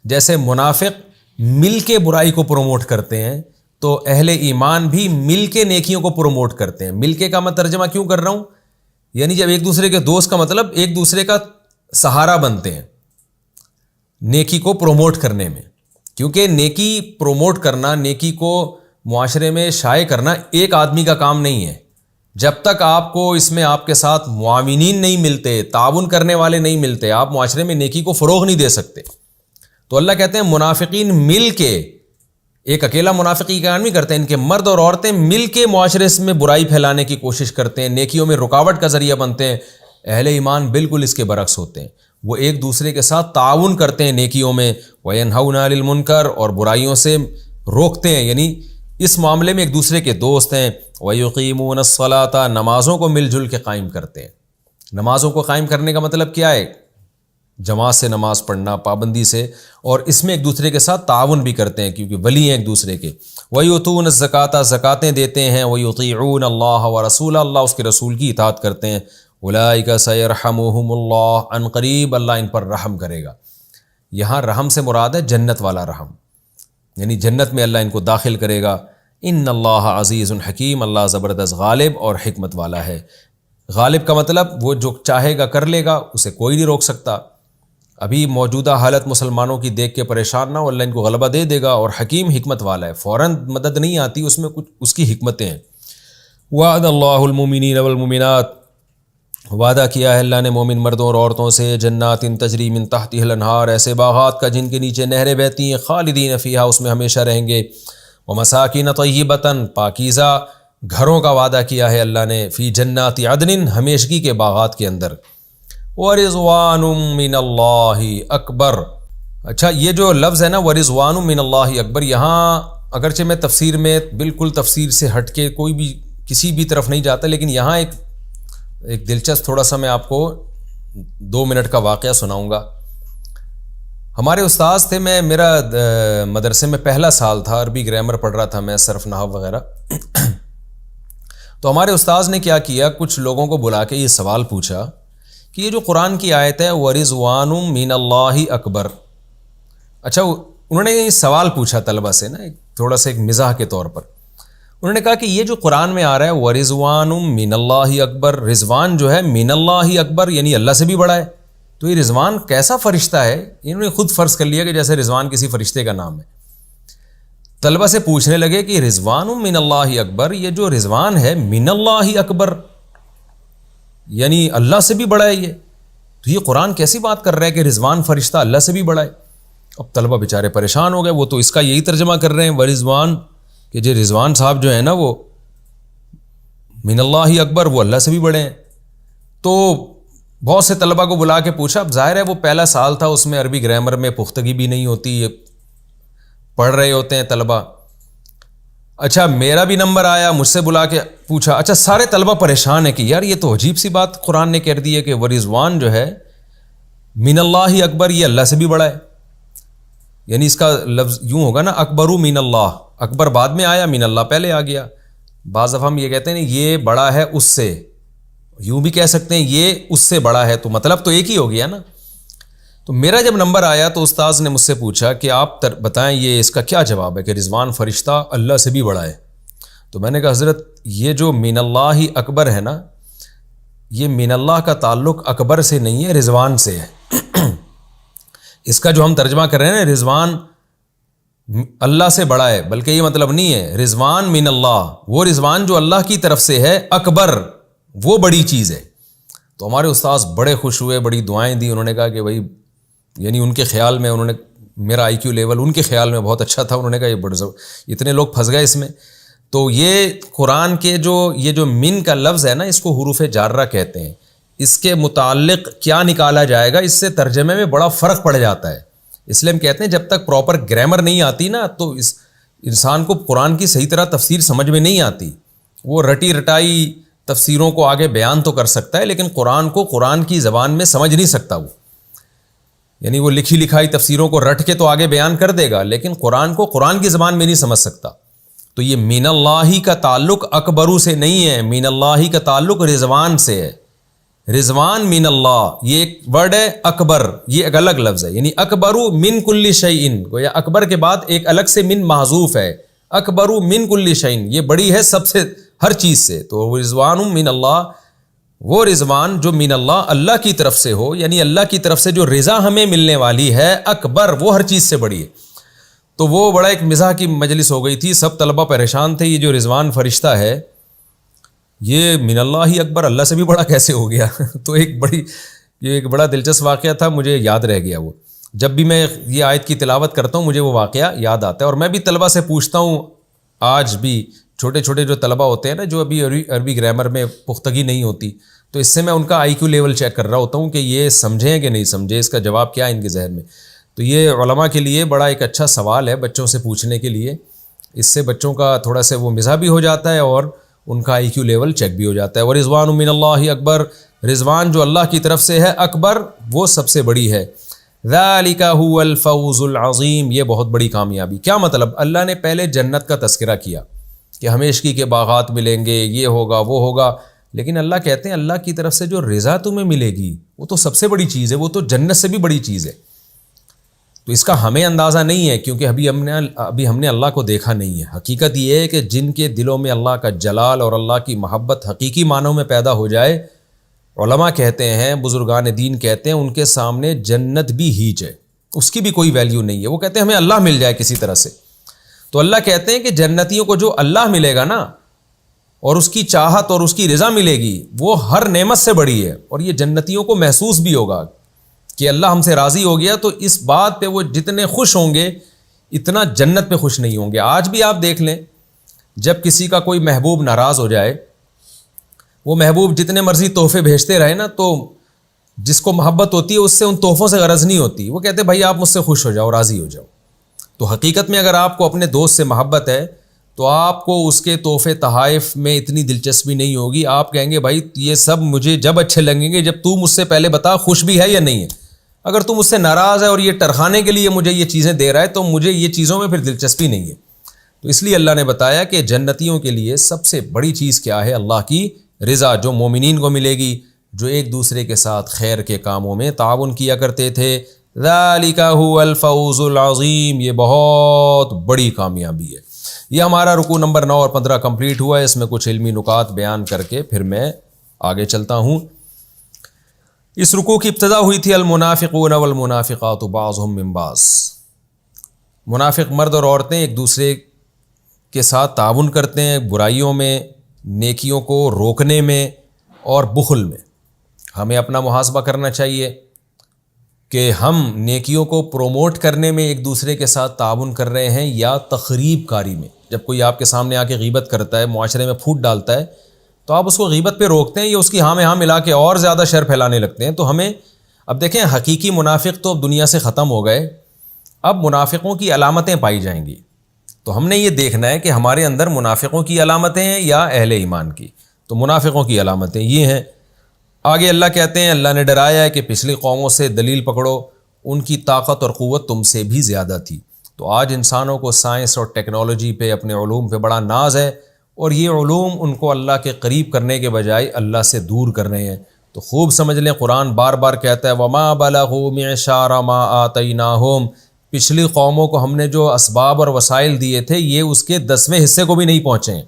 جیسے منافق مل کے برائی کو پروموٹ کرتے ہیں، تو اہل ایمان بھی مل کے نیکیوں کو پروموٹ کرتے ہیں۔ مل کے کا میں ترجمہ کیوں کر رہا ہوں؟ یعنی جب ایک دوسرے کے دوست کا مطلب ایک دوسرے کا سہارا بنتے ہیں نیکی کو پروموٹ کرنے میں، کیونکہ نیکی پروموٹ کرنا، نیکی کو معاشرے میں شائع کرنا ایک آدمی کا کام نہیں ہے۔ جب تک آپ کو اس میں آپ کے ساتھ معاونین نہیں ملتے، تعاون کرنے والے نہیں ملتے، آپ معاشرے میں نیکی کو فروغ نہیں دے سکتے۔ تو اللہ کہتے ہیں منافقین مل کے، ایک اکیلا منافقی کام نہیں کرتے، ان کے مرد اور عورتیں مل کے معاشرے میں برائی پھیلانے کی کوشش کرتے ہیں، نیکیوں میں رکاوٹ کا ذریعہ بنتے ہیں۔ اہل ایمان بالکل اس کے برعکس ہوتے ہیں، وہ ایک دوسرے کے ساتھ تعاون کرتے ہیں نیکیوں میں، وَيَنْهَوْنَ عَنِ الْمُنْكَرِ، اور برائیوں سے روکتے ہیں، یعنی اس معاملے میں ایک دوسرے کے دوست ہیں۔ وَيُقِيمُونَ الصَّلَاةَ، نمازوں کو مل جل کے قائم کرتے ہیں۔ نمازوں کو قائم کرنے کا مطلب کیا ہے؟ جماعت سے نماز پڑھنا، پابندی سے، اور اس میں ایک دوسرے کے ساتھ تعاون بھی کرتے ہیں کیونکہ ولی ہیں ایک دوسرے کے۔ وَيُؤْتُونَ الزَّكَاةَ، زکاتیں دیتے ہیں۔ وَيُطِيعُونَ اللَّهَ وَرَسُولَهُ، اللہ اس کے رسول کی اطاعت کرتے ہیں۔ أُولَٰئِكَ سَيَرْحَمُهُمُ اللَّهُ، عن قریب اللہ ان پر رحم کرے گا۔ یہاں رحم سے مراد ہے جنت والا رحم، یعنی جنت میں اللہ ان کو داخل کرے گا۔ ان اللہ عزیز حکیم، اللہ زبردست غالب اور حکمت والا ہے۔ غالب کا مطلب وہ جو چاہے گا کر لے گا، اسے کوئی نہیں روک سکتا۔ ابھی موجودہ حالت مسلمانوں کی دیکھ کے پریشان نہ ہو، اللہ ان کو غلبہ دے دے گا، اور حکیم حکمت والا ہے، فوراً مدد نہیں آتی، اس میں کچھ اس کی حکمتیں ہیں۔ وعد اللہ المؤمنین والمؤمنات، وعدہ کیا ہے اللہ نے مومن مردوں اور عورتوں سے، جنات تجری من تحتها الانہار، ایسے باغات کا جن کے نیچے نہریں بہتی ہیں، خالدین فیہا، اس میں ہمیشہ رہیں گے۔ ومساکین طیبۃ، پاکیزہ گھروں کا وعدہ کیا ہے اللہ نے، فی جنات عدن، ہمیشگی کے باغات کے اندر۔ ورضوان من اللہ اکبر، اچھا یہ جو لفظ ہے نا ورضوان من اللہ اکبر، یہاں اگرچہ میں تفسیر میں بالکل تفسیر سے ہٹ کے کوئی بھی کسی بھی طرف نہیں جاتا، لیکن یہاں ایک دلچسپ تھوڑا سا میں آپ کو 2 منٹ کا واقعہ سناؤں گا۔ ہمارے استاذ تھے، میرا مدرسے میں پہلا سال تھا، عربی گرامر پڑھ رہا تھا میں، صرف نحو وغیرہ۔ تو ہمارے استاذ نے کیا کیا، کچھ لوگوں کو بلا کے یہ سوال پوچھا کہ یہ جو قرآن کی آیت ہے وَرِضْوَانٌ مِّنَ اللَّهِ اکبر، اچھا انہوں نے یہ سوال پوچھا طلبہ سے نا، تھوڑا سا ایک مزاح کے طور پر، انہوں نے کہا کہ یہ جو قرآن میں آ رہا ہے وَرِضْوَانٌ مِّنَ اللَّهِ اکبر، رضوان جو ہے مِّنَ اللَّهِ اکبر یعنی اللہ سے بھی بڑا ہے، تو یہ رضوان کیسا فرشتہ ہے؟ انہوں نے خود فرض کر لیا کہ جیسے رضوان کسی فرشتے کا نام ہے۔ طلبہ سے پوچھنے لگے کہ رضوان من اللہ اکبر، یہ جو رضوان ہے من اللہ اکبر یعنی اللہ سے بھی بڑا ہے یہ، تو تو یہ قرآن کیسی بات کر رہا ہے کہ رضوان فرشتہ اللہ سے بھی بڑا ہے. اب طلبہ بیچارے پریشان ہو گئے, وہ تو اس کا یہی ترجمہ کر رہے ہیں ورضوان, کہ جو رضوان صاحب جو ہے نا وہ من اللہ اکبر, وہ اللہ سے بھی بڑے ہیں. تو بہت سے طلبہ کو بلا کے پوچھا, اب ظاہر ہے وہ پہلا سال تھا, اس میں عربی گرامر میں پختگی بھی نہیں ہوتی, پڑھ رہے ہوتے ہیں طلبہ. اچھا میرا بھی نمبر آیا, مجھ سے بلا کے پوچھا. اچھا سارے طلبہ پریشان ہیں کہ یار یہ تو عجیب سی بات قرآن نے کہہ دی ہے کہ ورضوان جو ہے من اللہ اکبر, یہ اللہ سے بھی بڑا ہے. یعنی اس کا لفظ یوں ہوگا نا, اکبرو من اللہ, اکبر بعد میں آیا, من اللہ پہلے آ گیا. بعض دفعہ ہم یہ کہتے ہیں یہ بڑا ہے اس سے, یوں بھی کہہ سکتے ہیں یہ اس سے بڑا ہے, تو مطلب تو ایک ہی ہو گیا نا. تو میرا جب نمبر آیا تو استاذ نے مجھ سے پوچھا کہ آپ بتائیں یہ اس کا کیا جواب ہے کہ رضوان فرشتہ اللہ سے بھی بڑا ہے. تو میں نے کہا حضرت یہ جو من اللہ اکبر ہے نا, یہ من اللہ کا تعلق اکبر سے نہیں ہے, رضوان سے ہے. اس کا جو ہم ترجمہ کر رہے ہیں نا رضوان اللہ سے بڑا ہے, بلکہ یہ مطلب نہیں ہے. رضوان من اللہ, وہ رضوان جو اللہ کی طرف سے ہے, اکبر وہ بڑی چیز ہے. تو ہمارے استاذ بڑے خوش ہوئے, بڑی دعائیں دی. انہوں نے کہا کہ بھائی یعنی ان کے خیال میں, انہوں نے میرا آئی کیو لیول ان کے خیال میں بہت اچھا تھا. انہوں نے کہا یہ اتنے لوگ پھنس گئے اس میں. تو یہ قرآن کے یہ جو من کا لفظ ہے نا, اس کو حروف جارہ کہتے ہیں. اس کے متعلق کیا نکالا جائے گا, اس سے ترجمے میں بڑا فرق پڑ جاتا ہے. اس لیے ہم کہتے ہیں جب تک پراپر گرامر نہیں آتی نا, تو اس انسان کو قرآن کی صحیح طرح تفسیر سمجھ میں نہیں آتی. وہ رٹی رٹائی تفسیروں کو آگے بیان تو کر سکتا ہے, لیکن قرآن کو قرآن کی زبان میں سمجھ نہیں سکتا وہ. یعنی وہ لکھی لکھائی تفسیروں کو رٹ کے تو آگے بیان کر دے گا, لیکن قرآن کو قرآن کی زبان میں نہیں سمجھ سکتا. تو یہ من اللہ کا تعلق اکبرو سے نہیں ہے, من اللہ کا تعلق رضوان سے ہے. رضوان من اللہ یہ ایک ورڈ ہے, اکبر یہ ایک الگ لفظ ہے. یعنی اکبرو من کل شیء, گویا اکبر کے بعد ایک الگ سے من محذوف ہے. اکبرو من کل شیء, یہ بڑی ہے سب سے, ہر چیز سے. تو رضوان من اللہ, وہ رضوان جو من اللہ اللہ کی طرف سے ہو, یعنی اللہ کی طرف سے جو رضا ہمیں ملنے والی ہے, اکبر وہ ہر چیز سے بڑی ہے. تو وہ بڑا ایک مزاح کی مجلس ہو گئی تھی, سب طلبہ پریشان تھے, یہ جو رضوان فرشتہ ہے یہ من اللہ اکبر اللہ سے بھی بڑا کیسے ہو گیا. تو یہ ایک بڑا دلچسپ واقعہ تھا, مجھے یاد رہ گیا وہ. جب بھی میں یہ آیت کی تلاوت کرتا ہوں مجھے وہ واقعہ یاد آتا ہے. اور میں بھی طلبہ سے پوچھتا ہوں, آج بھی چھوٹے چھوٹے جو طلبہ ہوتے ہیں نا, جو ابھی عربی گرامر میں پختگی نہیں ہوتی, تو اس سے میں ان کا آئی کیو لیول چیک کر رہا ہوتا ہوں کہ یہ سمجھیں کہ نہیں سمجھے, اس کا جواب کیا ہے ان کے ذہن میں. تو یہ علماء کے لیے بڑا ایک اچھا سوال ہے بچوں سے پوچھنے کے لیے. اس سے بچوں کا تھوڑا سا وہ مزاح بھی ہو جاتا ہے اور ان کا آئی کیو لیول چیک بھی ہو جاتا ہے. ورضوان من اللہ اکبر, رضوان جو اللہ کی طرف سے ہے, اکبر وہ سب سے بڑی ہے. ذالک هو الفوز العظیم, یہ بہت بڑی کامیابی. کیا مطلب, اللہ نے پہلے جنت کا تذکرہ کیا کہ ہمیشگی کے باغات ملیں گے, یہ ہوگا وہ ہوگا, لیکن اللہ کہتے ہیں اللہ کی طرف سے جو رضا تمہیں ملے گی وہ تو سب سے بڑی چیز ہے, وہ تو جنت سے بھی بڑی چیز ہے. تو اس کا ہمیں اندازہ نہیں ہے کیونکہ ابھی ہم نے اللہ کو دیکھا نہیں ہے. حقیقت یہ ہے کہ جن کے دلوں میں اللہ کا جلال اور اللہ کی محبت حقیقی معنوں میں پیدا ہو جائے, علماء کہتے ہیں, بزرگان دین کہتے ہیں, ان کے سامنے جنت بھی ہیچ ہے, اس کی بھی کوئی ویلیو نہیں ہے. وہ کہتے ہیں ہمیں اللہ مل جائے کسی طرح سے. تو اللہ کہتے ہیں کہ جنتیوں کو جو اللہ ملے گا نا, اور اس کی چاہت اور اس کی رضا ملے گی, وہ ہر نعمت سے بڑی ہے. اور یہ جنتیوں کو محسوس بھی ہوگا کہ اللہ ہم سے راضی ہو گیا, تو اس بات پہ وہ جتنے خوش ہوں گے اتنا جنت پہ خوش نہیں ہوں گے. آج بھی آپ دیکھ لیں, جب کسی کا کوئی محبوب ناراض ہو جائے, وہ محبوب جتنے مرضی تحفے بھیجتے رہے نا, تو جس کو محبت ہوتی ہے اس سے ان تحفوں سے غرض نہیں ہوتی. وہ کہتے بھائی آپ مجھ سے خوش ہو جاؤ, راضی ہو جاؤ. تو حقیقت میں اگر آپ کو اپنے دوست سے محبت ہے تو آپ کو اس کے تحفے تحائف میں اتنی دلچسپی نہیں ہوگی. آپ کہیں گے بھائی یہ سب مجھے جب اچھے لگیں گے جب تو مجھ سے پہلے بتا خوش بھی ہے یا نہیں ہے. اگر تم مجھ سے ناراض ہے اور یہ ٹرخانے کے لیے مجھے یہ چیزیں دے رہا ہے تو مجھے یہ چیزوں میں پھر دلچسپی نہیں ہے. تو اس لیے اللہ نے بتایا کہ جنتیوں کے لیے سب سے بڑی چیز کیا ہے, اللہ کی رضا جو مومنین کو ملے گی, جو ایک دوسرے کے ساتھ خیر کے کاموں میں تعاون کیا کرتے تھے. ذالک هو الفوز العظیم, یہ بہت بڑی کامیابی ہے. یہ ہمارا رکوع نمبر 9 اور 15 کمپلیٹ ہوا ہے. اس میں کچھ علمی نکات بیان کر کے پھر میں آگے چلتا ہوں. اس رکوع کی ابتدا ہوئی تھی المنافقون والمنافقات بعضهم من بعض. منافق مرد اور عورتیں ایک دوسرے کے ساتھ تعاون کرتے ہیں برائیوں میں, نیکیوں کو روکنے میں اور بخل میں. ہمیں اپنا محاسبہ کرنا چاہیے کہ ہم نیکیوں کو پروموٹ کرنے میں ایک دوسرے کے ساتھ تعاون کر رہے ہیں یا تخریب کاری میں. جب کوئی آپ کے سامنے آ کے غیبت کرتا ہے, معاشرے میں پھوٹ ڈالتا ہے, تو آپ اس کو غیبت پہ روکتے ہیں یا اس کی ہاں میں ہاں ملا کے اور زیادہ شر پھیلانے لگتے ہیں. تو ہمیں اب دیکھیں, حقیقی منافق تو اب دنیا سے ختم ہو گئے, اب منافقوں کی علامتیں پائی جائیں گی. تو ہم نے یہ دیکھنا ہے کہ ہمارے اندر منافقوں کی علامتیں ہیں یا اہل ایمان کی. تو منافقوں کی علامتیں یہ ہیں. آگے اللہ کہتے ہیں, اللہ نے ڈرایا ہے کہ پچھلی قوموں سے دلیل پکڑو, ان کی طاقت اور قوت تم سے بھی زیادہ تھی. تو آج انسانوں کو سائنس اور ٹیکنالوجی پہ, اپنے علوم پہ بڑا ناز ہے, اور یہ علوم ان کو اللہ کے قریب کرنے کے بجائے اللہ سے دور کر رہے ہیں. تو خوب سمجھ لیں, قرآن بار بار کہتا ہے وَمَا بَلَغُوا مِعْشَارَ مَا آتَيْنَاهُمْ, پچھلی قوموں کو ہم نے جو اسباب اور وسائل دیے تھے یہ اس کے 10ویں حصے کو بھی نہیں پہنچے ہیں.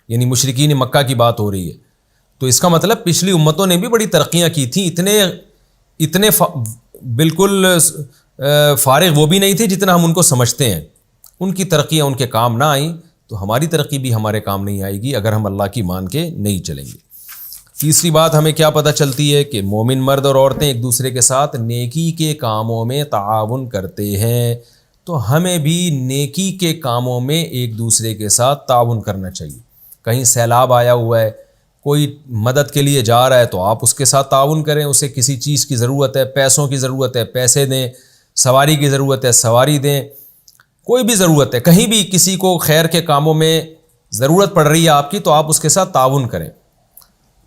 یعنی مشرکین مکہ کی بات ہو رہی ہے. تو اس کا مطلب پچھلی امتوں نے بھی بڑی ترقیاں کی تھیں, اتنے بالکل فارغ وہ بھی نہیں تھے جتنا ہم ان کو سمجھتے ہیں. ان کی ترقیاں ان کے کام نہ آئیں تو ہماری ترقی بھی ہمارے کام نہیں آئے گی اگر ہم اللہ کی مان کے نہیں چلیں گے. تیسری بات ہمیں کیا پتہ چلتی ہے کہ مومن مرد اور عورتیں ایک دوسرے کے ساتھ نیکی کے کاموں میں تعاون کرتے ہیں. تو ہمیں بھی نیکی کے کاموں میں ایک دوسرے کے ساتھ تعاون کرنا چاہیے. کہیں سیلاب آیا ہوا ہے, کوئی مدد کے لیے جا رہا ہے تو آپ اس کے ساتھ تعاون کریں. اسے کسی چیز کی ضرورت ہے, پیسوں کی ضرورت ہے, پیسے دیں. سواری کی ضرورت ہے, سواری دیں. کوئی بھی ضرورت ہے, کہیں بھی کسی کو خیر کے کاموں میں ضرورت پڑ رہی ہے آپ کی, تو آپ اس کے ساتھ تعاون کریں.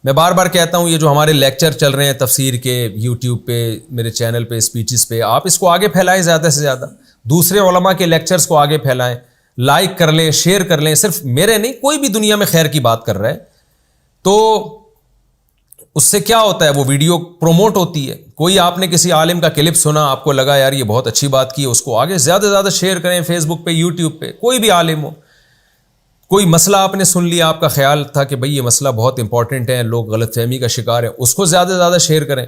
میں بار بار کہتا ہوں, یہ جو ہمارے لیکچر چل رہے ہیں تفسیر کے یوٹیوب پہ, میرے چینل پہ, اسپیچز پہ, آپ اس کو آگے پھیلائیں زیادہ سے زیادہ. دوسرے علماء کے لیکچرز کو آگے پھیلائیں, لائک کر لیں, شیئر کر لیں. صرف میرے نہیں, کوئی بھی دنیا میں خیر کی بات کر رہا ہے تو اس سے کیا ہوتا ہے, وہ ویڈیو پروموٹ ہوتی ہے. کوئی آپ نے کسی عالم کا کلپ سنا, آپ کو لگا یار یہ بہت اچھی بات کی ہے, اس کو آگے زیادہ سے زیادہ شیئر کریں. فیس بک پہ, یوٹیوب پہ, کوئی بھی عالم ہو, کوئی مسئلہ آپ نے سن لیا, آپ کا خیال تھا کہ بھئی یہ مسئلہ بہت امپورٹنٹ ہے, لوگ غلط فہمی کا شکار ہیں, اس کو زیادہ سے زیادہ شیئر کریں.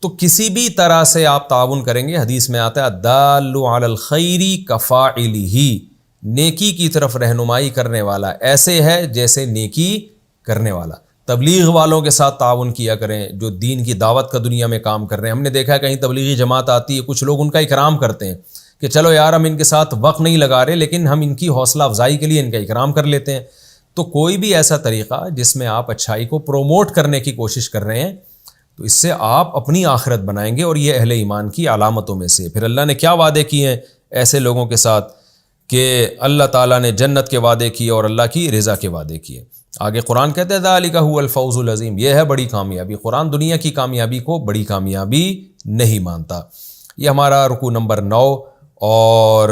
تو کسی بھی طرح سے آپ تعاون کریں گے. حدیث میں آتا ہے الدال علی الخیر کفاعلہ, نیکی کی طرف رہنمائی کرنے والا ایسے ہے جیسے نیکی کرنے والا. تبلیغ والوں کے ساتھ تعاون کیا کریں جو دین کی دعوت کا دنیا میں کام کر رہے ہیں. ہم نے دیکھا ہے کہیں تبلیغی جماعت آتی ہے, کچھ لوگ ان کا اکرام کرتے ہیں کہ چلو یار ہم ان کے ساتھ وقت نہیں لگا رہے, لیکن ہم ان کی حوصلہ افزائی کے لیے ان کا اکرام کر لیتے ہیں. تو کوئی بھی ایسا طریقہ جس میں آپ اچھائی کو پروموٹ کرنے کی کوشش کر رہے ہیں, تو اس سے آپ اپنی آخرت بنائیں گے, اور یہ اہل ایمان کی علامتوں میں سے. پھر اللہ نے کیا وعدے کیے ہیں ایسے لوگوں کے ساتھ کہ اللہ تعالیٰ نے جنت کے وعدے کیے اور اللہ کی رضا کے وعدے کیے. آگے قرآن کہتے ہیں ذالک هو الفوز العظیم, یہ ہے بڑی کامیابی. قرآن دنیا کی کامیابی کو بڑی کامیابی نہیں مانتا. یہ ہمارا رکوع نمبر 9 اور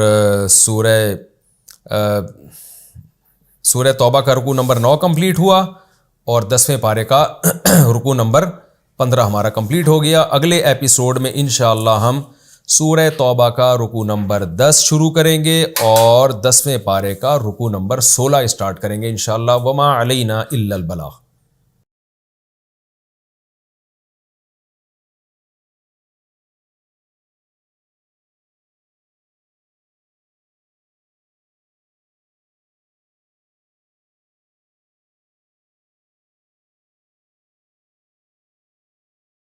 سورہ توبہ کا رکوع نمبر 9 کمپلیٹ ہوا, اور 10ویں پارے کا رکوع نمبر 15 ہمارا کمپلیٹ ہو گیا. اگلے ایپیسوڈ میں انشاءاللہ ہم سورہ توبہ کا رکوع نمبر 10 شروع کریں گے اور 10ویں پارے کا رکوع نمبر 16 اسٹارٹ کریں گے انشاءاللہ. وما علینا الا البلاغ.